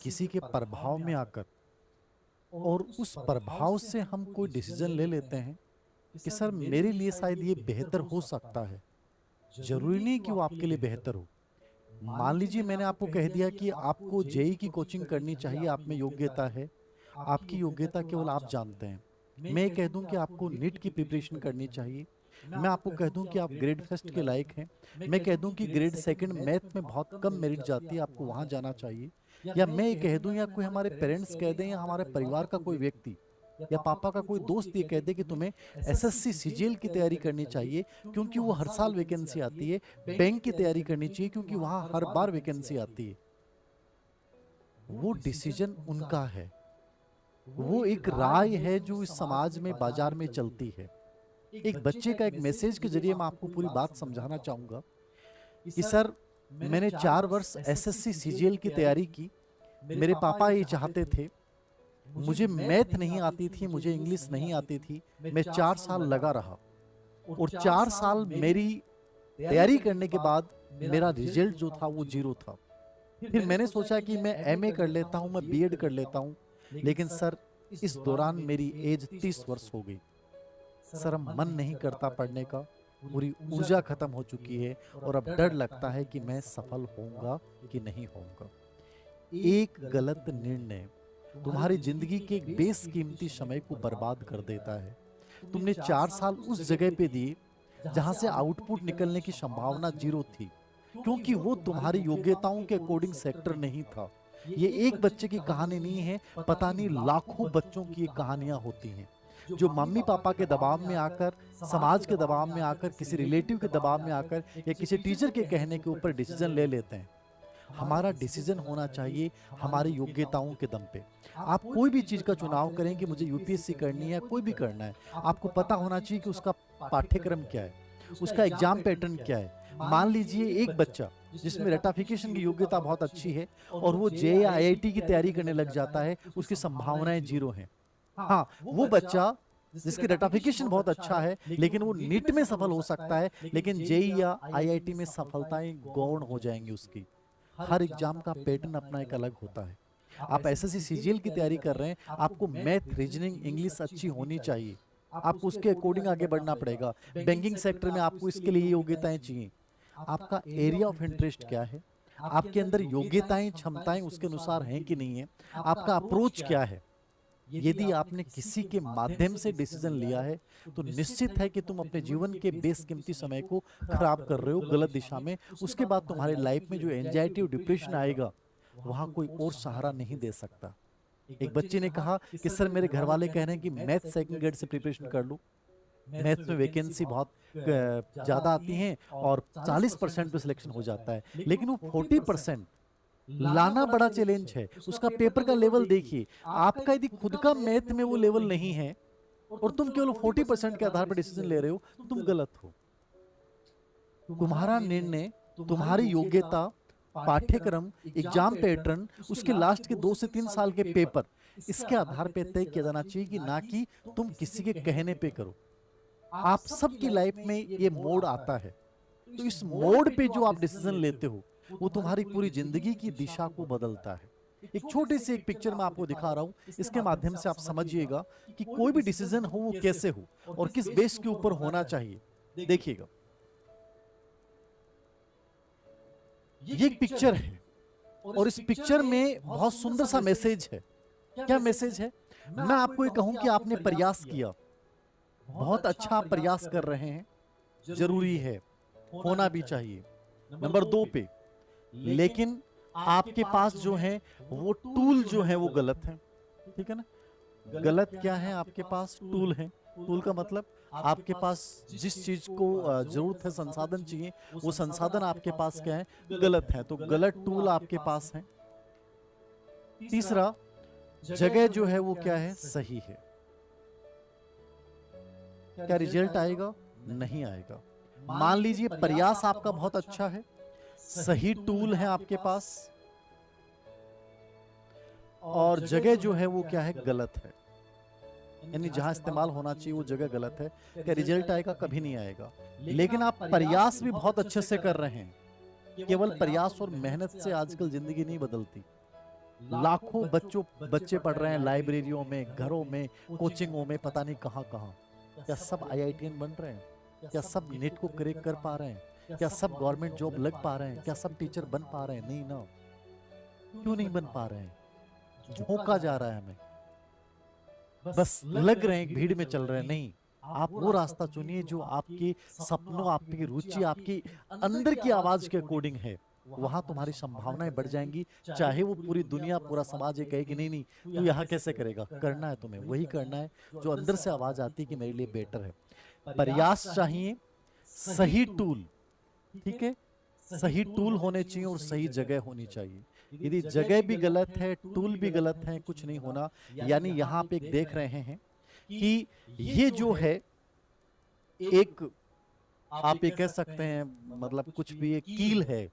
किसी के प्रभाव में आकर और उस प्रभाव से हम कोई डिसीजन ले लेते हैं कि सर मेरे लिए शायद ये बेहतर हो सकता है, जरूरी नहीं कि वो आपके लिए बेहतर हो। मान लीजिए मैंने आपको कह दिया कि आपको जेई की कोचिंग करनी चाहिए, आप में योग्यता है, आपकी योग्यता केवल आप जानते हैं। मैं ये कह दूं कि आपको नीट की प्रिपरेशन करनी चाहिए, मैं आपको कह दूं कि आप ग्रेड फर्स्ट के लायक हैं, मैं कह दूं कि ग्रेड सेकंड मैथ में बहुत कम मेरिट जाती है, आपको वहां जाना चाहिए। या मैं ये कह दूं, या कोई हमारे पेरेंट्स कह दें, या हमारे परिवार का कोई व्यक्ति या पापा का कोई दोस्त ये कह दे कि तुम्हें एसएससी सीजीएल की तैयारी करनी चाहिए क्योंकि वो हर साल वैकेंसी आती है, बैंक की तैयारी करनी चाहिए क्योंकि वहां हर बार वैकेंसी आती है, वो डिसीजन उनका है। वो एक राय है जो इस समाज में बाजार में चलती है। एक बच्चे का एक मैसेज के जरिए मैं आपको पूरी बात समझाना चाहूंगा कि सर मैंने 4 वर्ष एसएससी सीजीएल की तैयारी की, मेरे पापा ये चाहते थे, मुझे मैथ नहीं आती थी, मुझे इंग्लिश नहीं आती थी, मैं 4 साल लगा रहा और 4 साल मेरी तैयारी करने के बाद मेरा रिजल्ट जो था वो 0 था। फिर मैंने सोचा कि मैं एमए कर लेता हूं, मैं बीएड कर लेता हूं, लेकिन सर इस दौरान मेरी एज 30 वर्ष हो गई। सर अब मन नहीं करता पढ़ने का, पूरी ऊर्जा खत्म हो चुकी है और अब डर लगता है कि मैं सफल होऊंगा कि नहीं होऊंगा। एक गलत निर्णय तुम्हारी जिंदगी के एक बेशकीमती समय को बर्बाद कर देता है। तुमने 4 साल उस जगह पे दिए जहां से आउटपुट निकलने की संभावना 0 थी, क्योंकि वो तुम्हारी योग्यताओं के अकॉर्डिंग सेक्टर नहीं था। ये एक बच्चे की कहानी नहीं है, पता नहीं लाखों बच्चों की ये कहानियां होती हैं जो मम्मी पापा के दबाव में आकर, समाज के दबाव में आकर, किसी रिलेटिव के दबाव में आकर या किसी टीचर के कहने के ऊपर डिसीजन ले लेते हैं। हमारा डिसीजन होना चाहिए हमारी योग्यताओं के दम पे। आप कोई भी चीज का चुनाव करें कि मुझे यूपीएससी करनी है, कोई भी करना है, आपको पता होना चाहिए कि उसका पाठ्यक्रम क्या है, उसका एग्जाम पैटर्न क्या है। मान लीजिए एक बच्चा जिसमें रेटाफिकेशन की योग्यता बहुत अच्छी है और वो जे या आईआईटी की तैयारी करने लग जाता है, उसकी संभावनाएं 0 हैं। हाँ, वो बच्चा जिसकी रेटाफिकेशन बहुत अच्छा है लेकिन वो नीट में सफल हो सकता है, लेकिन जेई या आईआईटी में सफलताएं गौण हो जाएंगी उसकी। हर एग्जाम का पैटर्न अपना एक अलग होता है। आप एसएससी सीजीएल की तैयारी कर रहे हैं, आपको मैथ, रीजनिंग, इंग्लिश अच्छी होनी चाहिए, आपको उसके अकॉर्डिंग आगे बढ़ना पड़ेगा। बैंकिंग सेक्टर में आपको इसके लिए योग्यताएं चाहिए। आपका एरिया ऑफ इंटरेस्ट क्या है, आपके अंदर योग्यताएं, क्षमताएं उसके अनुसार हैं कि नहीं है, आपका अप्रोच क्या है। यदि आपने किसी के माध्यम से डिसीजन लिया है तो निश्चित है कि तुम अपने जीवन के बेशकीमती समय को खराब कर रहे हो गलत दिशा में। उसके बाद तुम्हारे लाइफ में जो एंजाइटी और डिप्रेशन आएगा, वहां कोई और सहारा नहीं दे सकता। एक बच्चे ने कहा कि सर मेरे घर वाले कह रहे हैं कि मैथ सेकंड ग्रेड से प्रिपरेशन कर लो, मैथ्स में वैकेंसी बहुत ज्यादा आती हैं और 40% पे सिलेक्शन हो जाता है, लेकिन वो 40% लाना बड़ा चैलेंज है। उसका पेपर का लेवल देखिए, आपका यदि खुद का मैथ में वो लेवल नहीं है और तुम केवल 40% के आधार पर डिसीजन ले रहे हो, तुम गलत हो। तुम्हारा निर्णय, तुम्हारी योग्यता, पाठ्यक्रम, एग्जाम पैटर्न, उसके लास्ट के 2 से 3 साल के पेपर, इसके आधार पर तय किया जाना चाहिए कि ना कि तुम किसी के कहने पे करो। आप सबकी लाइफ में ये मोड़ आता है, तो इस मोड़ पे जो आप डिसीजन लेते हो वो तुम्हारी पूरी जिंदगी की दिशा को बदलता है। एक छोटी सी एक पिक्चर मैं आपको दिखा रहा हूं, इसके माध्यम से आप समझिएगा कि कोई भी डिसीजन हो वो कैसे हो और किस बेस के ऊपर होना चाहिए। देखिएगा, ये एक पिक्चर है और इस पिक्चर में बहुत सुंदर सा मैसेज है। क्या मैसेज है? मैं आपको ये कहूं कि आपने प्रयास किया, बहुत अच्छा आप प्रयास कर रहे हैं, जरूरी है, होना भी चाहिए। नंबर 2 पे, लेकिन आपके पास जो है वो टूल जो है वो गलत है। ठीक है ना? गलत क्या है? आपके पास टूल है। टूल का मतलब आपके पास जिस चीज को जरूरत है, संसाधन चाहिए, वो संसाधन आपके पास क्या है? गलत है। तो गलत टूल आपके पास है। तीसरा, जगह जो है वो क्या है? सही है। क्या रिजल्ट आएगा? नहीं आएगा। मान लीजिए प्रयास आपका बहुत अच्छा है, सही टूल है आपके पास, और जगह जो है वो क्या है? गलत है। यानी जहां इस्तेमाल होना चाहिए वो जगह गलत है। क्या रिजल्ट आएगा? कभी नहीं आएगा। लेकिन आप प्रयास भी बहुत अच्छे से कर रहे हैं। केवल प्रयास और मेहनत से आजकल जिंदगी नहीं बदलती। लाखों बच्चे पढ़ रहे हैं लाइब्रेरियों में, घरों में, कोचिंगों में, पता नहीं कहाँ कहाँ। क्या सब आईआईटीएन बन रहे हैं? क्या सब नेट को क्रैक कर पा रहे हैं? क्या सब गवर्नमेंट जॉब लग पा रहे हैं? क्या सब टीचर बन पा रहे हैं? नहीं ना। क्यों नहीं बन पा रहे हैं? झोंका जा रहा है हमें, बस लग रहे हैं, भीड़ में चल रहे हैं। नहीं, आप वो रास्ता चुनिए जो आपकी सपनों, आपकी रुचि, आपकी अंदर की आवाज के अकॉर्डिंग है। वहां तुम्हारी संभावनाएं बढ़ जाएंगी। चाहे वो पूरी दुनिया, पूरा समाज ये कहे कि नहीं नहीं तू यहाँ कैसे करेगा, करना है तुम्हें वही करना है जो अंदर से आवाज आती है कि मेरे लिए बेटर है। प्रयास चाहिए, सही टूल, ठीक है, सही टूल होने चाहिए और सही जगह होनी चाहिए। यदि जगह भी गलत है, टूल भी गलत है, कुछ नहीं होना। यानी यहाँ पे एक देख रहे हैं कि ये जो है एक, आप ये कह सकते हैं, मतलब कुछ भी एक कील है,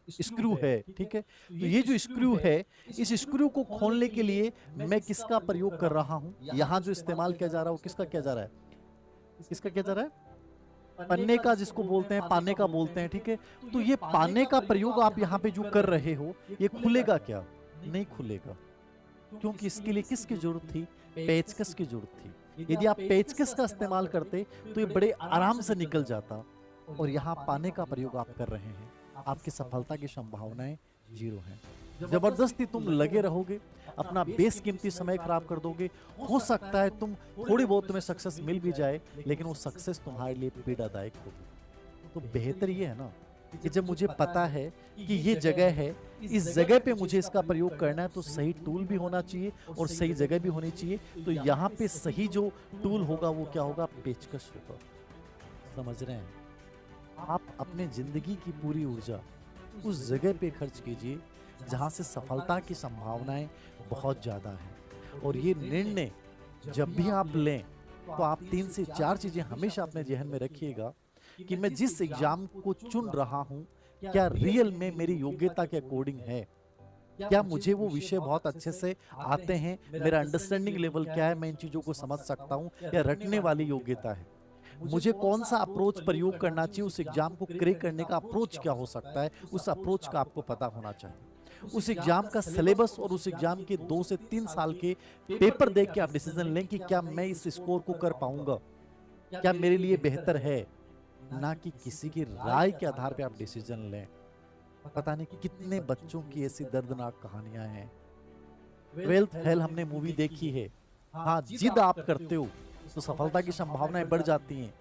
स्क्रू है, ठीक है। तो ये जो स्क्रू है, इस स्क्रू को खोलने के लिए मैं किसका प्रयोग कर रहा हूं? यहां जो इस्तेमाल किया जा रहा है वो किसका किया जा रहा है? किसका किया जा रहा है? पन्ने का, जिसको बोलते हैं पाने का बोलते हैं, ठीक है। तो ये पाने का प्रयोग आप यहाँ पे जो कर रहे हो, ये खुलेगा क्या? नहीं खुलेगा, क्योंकि इसके लिए किसकी जरूरत थी? पेचकस की जरूरत थी। यदि आप पेचकस का इस्तेमाल करते तो ये बड़े आराम से निकल जाता। और यहाँ पाने का प्रयोग आप कर रहे हैं, आपकी सफलता की संभावनाएं 0 हैं। जबरदस्ती तुम लगे रहोगे, अपना बेशकीमती समय खराब कर दोगे। हो सकता है तुम थोड़ी बहुत तुम्हें सक्सेस मिल भी जाए, लेकिन वो सक्सेस तुम्हारे लिए पीड़ादायक होगी। तो बेहतर ये है ना कि जब मुझे पता है कि ये जगह है, इस जगह पे मुझे इसका प्रयोग करना है, तो सही टूल भी होना चाहिए और सही जगह भी होनी चाहिए। तो यहाँ पे सही जो टूल होगा वो क्या होगा? पेचकस होगा। समझ रहे हैं? आप अपने जिंदगी की पूरी ऊर्जा उस जगह पे खर्च कीजिए जहां से सफलता की संभावनाएं बहुत ज्यादा हैं। और ये निर्णय जब भी आप लें तो आप 3 से 4 चीजें हमेशा अपने जहन में रखिएगा कि मैं जिस एग्जाम को चुन रहा हूं, क्या रियल में मेरी योग्यता के अकॉर्डिंग है? क्या मुझे वो विषय बहुत अच्छे से आते हैं? मेरा अंडरस्टैंडिंग लेवल क्या है? मैं इन चीजों को समझ सकता हूं या रटने वाली योग्यता है? मुझे कौन सा अप्रोच प्रयोग करना चाहिए? उस एग्जाम को क्रैक करने का अप्रोच क्या हो सकता है? उस अप्रोच का आपको पता होना चाहिए। उस एग्जाम का सिलेबस और उस एग्जाम के 2 से 3 साल के पेपर देख के आप डिसीजन लें कि क्या मैं इस स्कोर को कर पाऊंगा, क्या मेरे लिए बेहतर है। ना कि किसी की राय के आधार पे आप डिसीजन लें। पता नहीं कितने बच्चों की ऐसी दर्दनाक कहानियां हैं। 12th फेल हमने मूवी देखी है। हाँ, जिद आप करते हो तो सफलता की संभावनाएं बढ़ जाती हैं,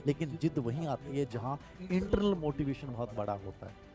लेकिन जिद वहीं आती है जहां इंटरनल मोटिवेशन बहुत बड़ा होता है।